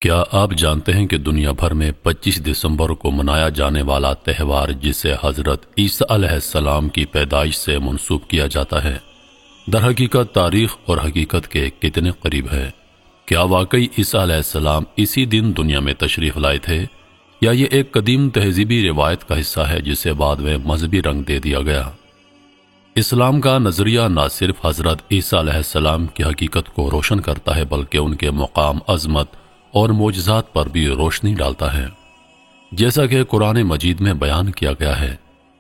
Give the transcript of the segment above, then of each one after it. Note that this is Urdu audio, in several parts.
کیا آپ جانتے ہیں کہ دنیا بھر میں 25 دسمبر کو منایا جانے والا تہوار جسے حضرت عیسیٰ علیہ السلام کی پیدائش سے منسوب کیا جاتا ہے در حقیقت تاریخ اور حقیقت کے کتنے قریب ہے؟ کیا واقعی عیسیٰ علیہ السلام اسی دن دنیا میں تشریف لائے تھے یا یہ ایک قدیم تہذیبی روایت کا حصہ ہے جسے بعد میں مذہبی رنگ دے دیا گیا؟ اسلام کا نظریہ نہ صرف حضرت عیسیٰ علیہ السلام کی حقیقت کو روشن کرتا ہے بلکہ ان کے مقام، عظمت اور معجزات پر بھی روشنی ڈالتا ہے، جیسا کہ قرآن مجید میں بیان کیا گیا ہے۔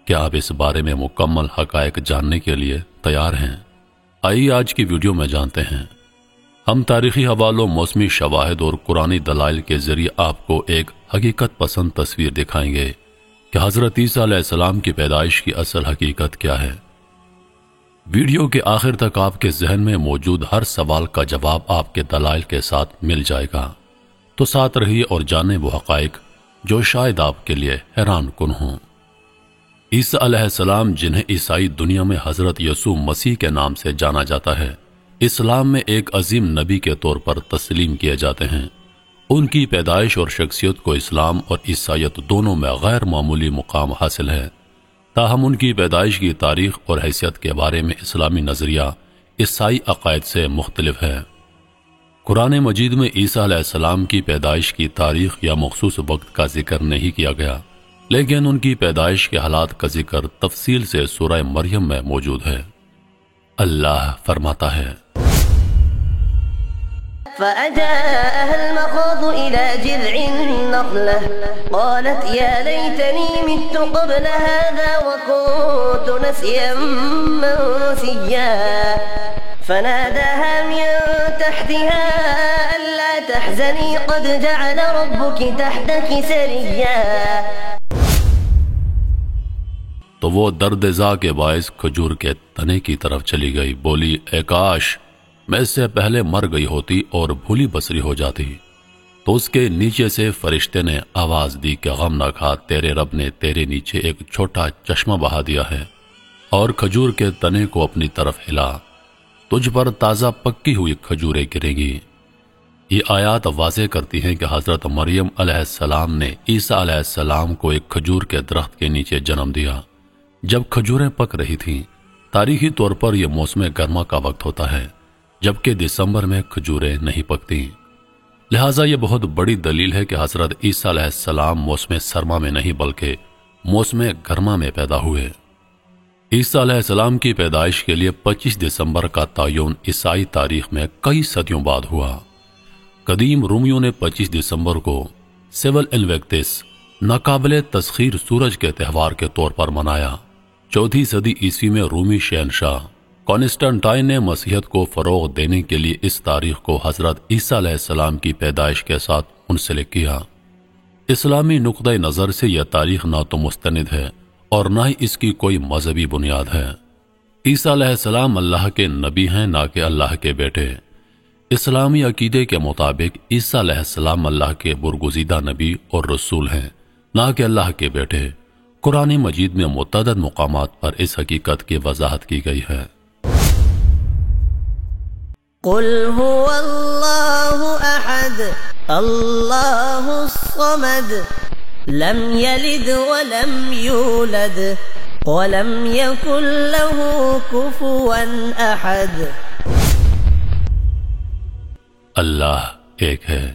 کیا آپ اس بارے میں مکمل حقائق جاننے کے لیے تیار ہیں؟ آئیے آج کی ویڈیو میں جانتے ہیں۔ ہم تاریخی حوالوں، موسمی شواہد اور قرآنی دلائل کے ذریعے آپ کو ایک حقیقت پسند تصویر دکھائیں گے کہ حضرت عیسیٰ علیہ السلام کی پیدائش کی اصل حقیقت کیا ہے۔ ویڈیو کے آخر تک آپ کے ذہن میں موجود ہر سوال کا جواب آپ کے دلائل کے ساتھ مل جائے گا، تو ساتھ رہیے اور جانیں وہ حقائق جو شاید آپ کے لیے حیران کن ہوں۔ عیسیٰ علیہ السلام، جنہیں عیسائی دنیا میں حضرت یسوع مسیح کے نام سے جانا جاتا ہے، اسلام میں ایک عظیم نبی کے طور پر تسلیم کیے جاتے ہیں۔ ان کی پیدائش اور شخصیت کو اسلام اور عیسائیت دونوں میں غیر معمولی مقام حاصل ہے، تاہم ان کی پیدائش کی تاریخ اور حیثیت کے بارے میں اسلامی نظریہ عیسائی عقائد سے مختلف ہے۔ قرآن مجید میں عیسیٰ علیہ السلام کی پیدائش کی تاریخ یا مخصوص وقت کا ذکر نہیں کیا گیا، لیکن ان کی پیدائش کے حالات کا ذکر تفصیل سے سورہ مریم میں موجود ہے۔ اللہ فرماتا ہے، فأجاءها المخاض إلى جذع النخلة قالت يا ليتني مت قبل هذا وكنت نسيا منسيا فناداها من تحتها ألا تحزني قد جعل ربك تحتك سريا۔ تو وہ درد زا کے باعث کھجور کے تنے کی طرف چلی گئی، بولی اے کاش میں اس سے پہلے مر گئی ہوتی اور بھولی بسری ہو جاتی۔ تو اس کے نیچے سے فرشتے نے آواز دی کہ غم نہ کھا، تیرے رب نے تیرے نیچے ایک چھوٹا چشمہ بہا دیا ہے اور کھجور کے تنے کو اپنی طرف ہلا، تجھ پر تازہ پکی ہوئی کھجوریں گریں گی۔ یہ آیات واضح کرتی ہیں کہ حضرت مریم علیہ السلام نے عیسیٰ علیہ السلام کو ایک کھجور کے درخت کے نیچے جنم دیا جب کھجوریں پک رہی تھیں۔ تاریخی طور پر یہ موسم گرما کا وقت ہوتا ہے، جبکہ دسمبر میں کھجوریں نہیں پکتی، لہٰذا یہ بہت بڑی دلیل ہے کہ حضرت عیسیٰ علیہ السلام موسم سرما میں نہیں بلکہ موسم گرما میں پیدا ہوئے۔ عیسیٰ علیہ السلام کی پیدائش کے لیے 25 دسمبر کا تعین عیسائی تاریخ میں کئی صدیوں بعد ہوا۔ قدیم رومیوں نے 25 دسمبر کو سیول انویکٹس، ناقابل تسخیر سورج کے تہوار کے طور پر منایا۔ 4 صدی عیسوی میں رومی شہنشاہ کانسٹنٹائن نے مسیحیت کو فروغ دینے کے لیے اس تاریخ کو حضرت عیسیٰ علیہ السلام کی پیدائش کے ساتھ منسلک کیا۔ اسلامی نقطہ نظر سے یہ تاریخ نہ تو مستند ہے اور نہ ہی اس کی کوئی مذہبی بنیاد ہے۔ عیسیٰ علیہ السلام اللہ کے نبی ہیں، نہ کہ اللہ کے بیٹے۔ اسلامی عقیدے کے مطابق عیسیٰ علیہ السلام اللہ کے برگزیدہ نبی اور رسول ہیں، نہ کہ اللہ کے بیٹے۔ قرآن مجید میں متعدد مقامات پر اس حقیقت کی وضاحت کی گئی ہے۔ قل هو الله أحد الله الصمد لم يلد ولم يولد ولم يكن له كفوا أحد۔ اللہ ایک ہے،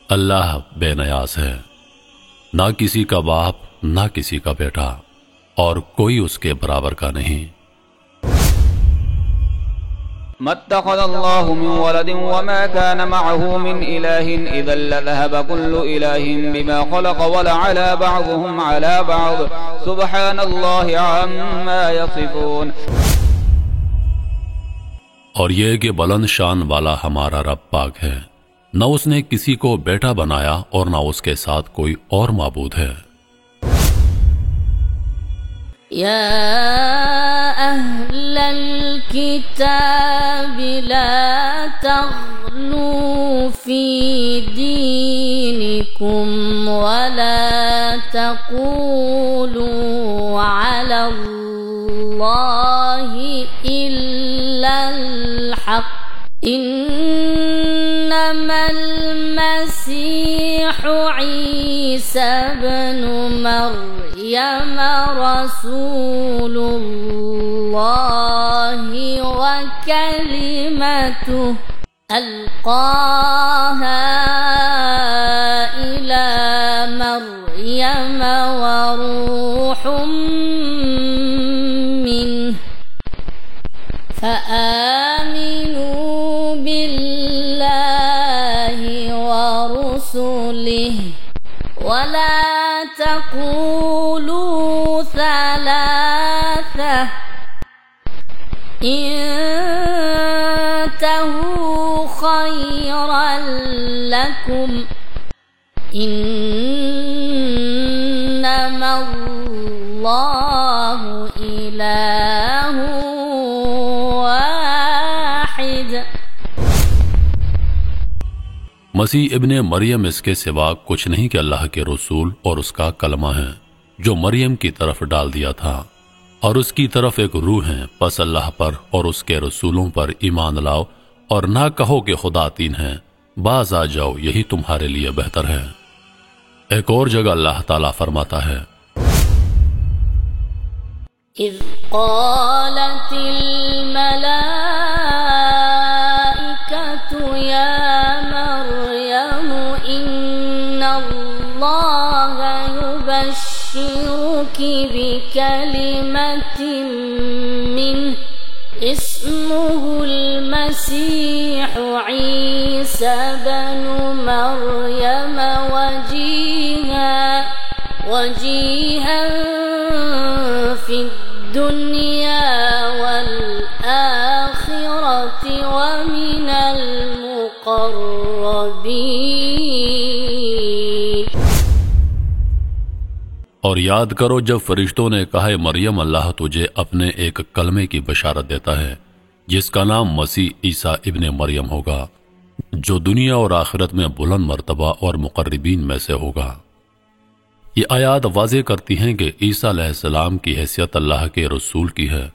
اللہ بے نیاز ہے، نہ کسی کا باپ نہ کسی کا بیٹا، اور کوئی اس کے برابر کا نہیں۔ ما اتخذ الله من ولد وما كان معه من إله إذا لذهب كل إله بما خلق ولعلى بعضهم على بعض سبحان الله عما يصفون۔ اور یہ کہ بلند شان والا ہمارا رب پاک ہے، نہ اس نے کسی کو بیٹا بنایا اور نہ اس کے ساتھ کوئی اور معبود ہے۔ يا أهل الكتاب لا تغلوا في دينكم ولا تقولوا على الله إلا الحق إنما إنما المسيح عيسى بن مريم رسول الله وكلمته ألقاها إلى مريم وروح منه فآمنوا بالله ورسله ولا تقولوا ثلاثة انتهوا خيرا لكم إنما الله إله واحد۔ مسیح ابن مریم اس کے سوا کچھ نہیں کہ اللہ کے رسول اور اس کا کلمہ ہے جو مریم کی طرف ڈال دیا تھا، اور اس کی طرف ایک روح ہے۔ پس اللہ پر اور اس کے رسولوں پر ایمان لاؤ اور نہ کہو کہ خدا تین ہے، باز آ جاؤ، یہی تمہارے لیے بہتر ہے۔ ایک اور جگہ اللہ تعالیٰ فرماتا ہے إذ قالت الملائكة يا مريم إن الله يبشرك بكلمة منه اسمه المسيح عيسى بن مريم وجيها في الدنيا والآخرة ومن المقربين۔ اور یاد کرو جب فرشتوں نے کہا مریم اللہ تجھے اپنے ایک کلمے کی بشارت دیتا ہے جس کا نام مسیح عیسیٰ ابن مریم ہوگا، جو دنیا اور آخرت میں بلند مرتبہ اور مقربین میں سے ہوگا۔ یہ آیات واضح کرتی ہیں کہ عیسیٰ علیہ السلام کی حیثیت اللہ کے رسول کی ہے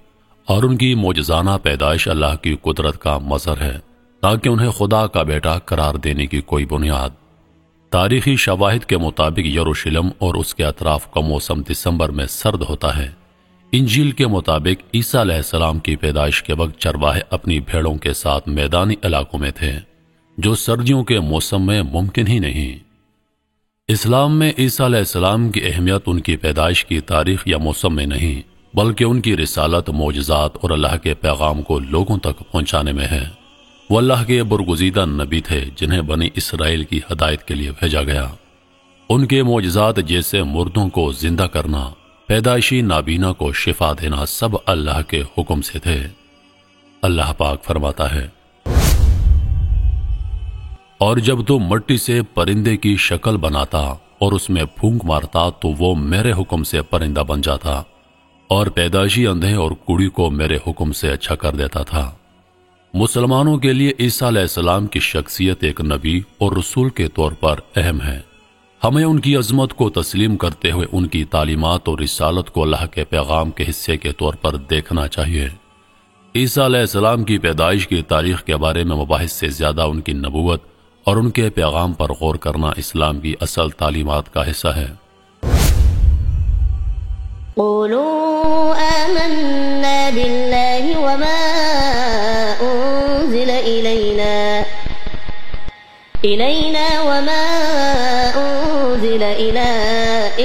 اور ان کی معجزانہ پیدائش اللہ کی قدرت کا مظہر ہے، تاکہ انہیں خدا کا بیٹا قرار دینے کی کوئی بنیاد۔ تاریخی شواہد کے مطابق یروشلم اور اس کے اطراف کا موسم دسمبر میں سرد ہوتا ہے۔ انجیل کے مطابق عیسیٰ علیہ السلام کی پیدائش کے وقت چرواہے اپنی بھیڑوں کے ساتھ میدانی علاقوں میں تھے، جو سردیوں کے موسم میں ممکن ہی نہیں۔ اسلام میں عیسیٰ علیہ السلام کی اہمیت ان کی پیدائش کی تاریخ یا موسم میں نہیں، بلکہ ان کی رسالت، معجزات اور اللہ کے پیغام کو لوگوں تک پہنچانے میں ہے۔ وہ اللہ کے برگزیدہ نبی تھے جنہیں بنی اسرائیل کی ہدایت کے لیے بھیجا گیا۔ ان کے معجزات جیسے مردوں کو زندہ کرنا، پیدائشی نابینا کو شفا دینا، سب اللہ کے حکم سے تھے۔ اللہ پاک فرماتا ہے، اور جب تو مٹی سے پرندے کی شکل بناتا اور اس میں پھونک مارتا تو وہ میرے حکم سے پرندہ بن جاتا، اور پیدائشی اندھے اور کوڑی کو میرے حکم سے اچھا کر دیتا تھا۔ مسلمانوں کے لیے عیسیٰ علیہ السلام کی شخصیت ایک نبی اور رسول کے طور پر اہم ہے۔ ہمیں ان کی عظمت کو تسلیم کرتے ہوئے ان کی تعلیمات اور رسالت کو اللہ کے پیغام کے حصے کے طور پر دیکھنا چاہیے۔ عیسیٰ علیہ السلام کی پیدائش کی تاریخ کے بارے میں مباحث سے زیادہ ان کی نبوت اور ان کے پیغام پر غور کرنا اسلام کی اصل تعلیمات کا حصہ ہے۔ قولوا آمنا بالله وما أنزل إلينا وما أنزل إلى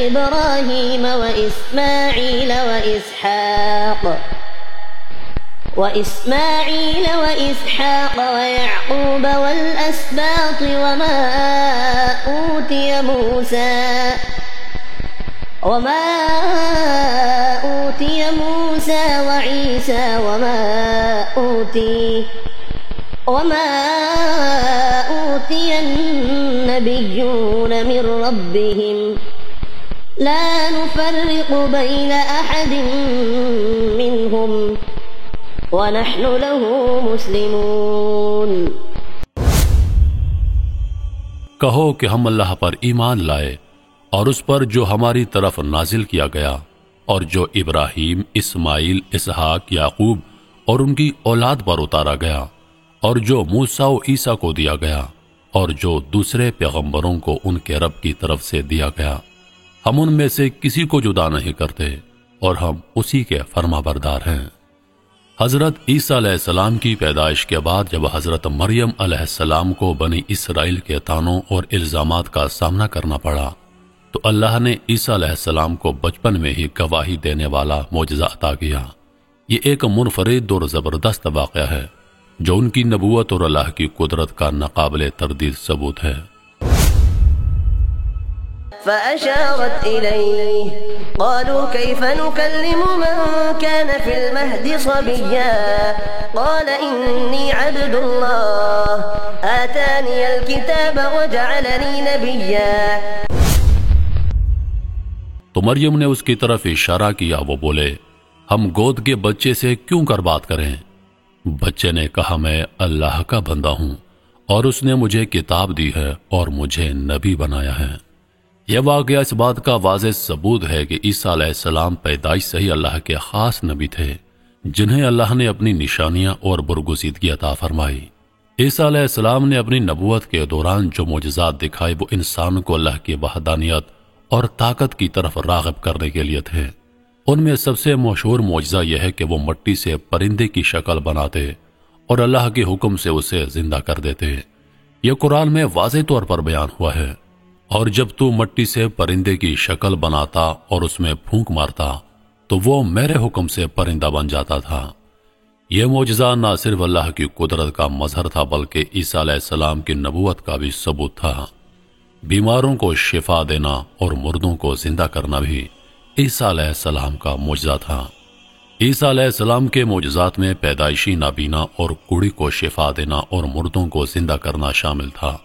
إبراهيم وإسماعيل وإسحاق ويعقوب والأسباط وما أوتي موسى وعيسى وما أوتي النبيون من ربهم لا نفرق بين أحد منهم وَنَحْنُ لَهُ مُسْلِمُونَ۔ کہو کہ ہم اللہ پر ایمان لائے اور اس پر جو ہماری طرف نازل کیا گیا اور جو ابراہیم، اسماعیل، اسحاق، یعقوب اور ان کی اولاد پر اتارا گیا اور جو موسیٰ و عیسیٰ کو دیا گیا، اور جو دوسرے پیغمبروں کو ان کے رب کی طرف سے دیا گیا، ہم ان میں سے کسی کو جدا نہیں کرتے اور ہم اسی کے فرما بردار ہیں۔ حضرت عیسیٰ علیہ السلام کی پیدائش کے بعد جب حضرت مریم علیہ السلام کو بنی اسرائیل کے طعنوں اور الزامات کا سامنا کرنا پڑا تو اللہ نے عیسیٰ علیہ السلام کو بچپن میں ہی گواہی دینے والا معجزہ عطا کیا۔ یہ ایک منفرد اور زبردست واقعہ ہے جو ان کی نبوت اور اللہ کی قدرت کا ناقابل تردید ثبوت ہے۔ فأشارت إليه قالوا كيف نكلم من كان في المهد صبيا قال إني عبد الله آتاني الكتاب وجعلني نبيا۔ تو مریم نے اس کی طرف اشارہ کیا، وہ بولے ہم گود کے بچے سے کیوں کر بات کریں؟ بچے نے کہا میں اللہ کا بندہ ہوں اور اس نے مجھے کتاب دی ہے اور مجھے نبی بنایا ہے۔ یہ واقعہ اس بات کا واضح ثبوت ہے کہ عیسیٰ علیہ السلام پیدائش سے ہی اللہ کے خاص نبی تھے جنہیں اللہ نے اپنی نشانیاں اور برگزیدگی عطا فرمائی۔ عیسیٰ علیہ السلام نے اپنی نبوت کے دوران جو معجزات دکھائے وہ انسان کو اللہ کی وحدانیت اور طاقت کی طرف راغب کرنے کے لیے تھے۔ ان میں سب سے مشہور معجزہ یہ ہے کہ وہ مٹی سے پرندے کی شکل بناتے اور اللہ کے حکم سے اسے زندہ کر دیتے۔ یہ قرآن میں واضح طور پر بیان ہوا ہے، اور جب تو مٹی سے پرندے کی شکل بناتا اور اس میں پھونک مارتا تو وہ میرے حکم سے پرندہ بن جاتا تھا۔ یہ معجزہ نہ صرف اللہ کی قدرت کا مظہر تھا بلکہ عیسیٰ علیہ السلام کی نبوت کا بھی ثبوت تھا۔ بیماروں کو شفا دینا اور مردوں کو زندہ کرنا بھی عیسیٰ علیہ السلام کا معجزہ تھا۔ عیسیٰ علیہ السلام کے معجزات میں پیدائشی نابینا اور کوڑی کو شفا دینا اور مردوں کو زندہ کرنا شامل تھا،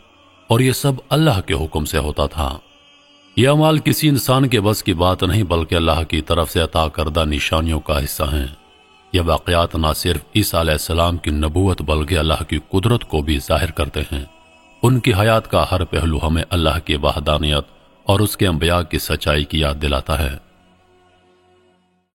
اور یہ سب اللہ کے حکم سے ہوتا تھا۔ یہ اعمال کسی انسان کے بس کی بات نہیں بلکہ اللہ کی طرف سے عطا کردہ نشانیوں کا حصہ ہیں۔ یہ واقعات نہ صرف عیسیٰ علیہ السلام کی نبوت بلکہ اللہ کی قدرت کو بھی ظاہر کرتے ہیں۔ ان کی حیات کا ہر پہلو ہمیں اللہ کی وحدانیت اور اس کے انبیاء کی سچائی کی یاد دلاتا ہے۔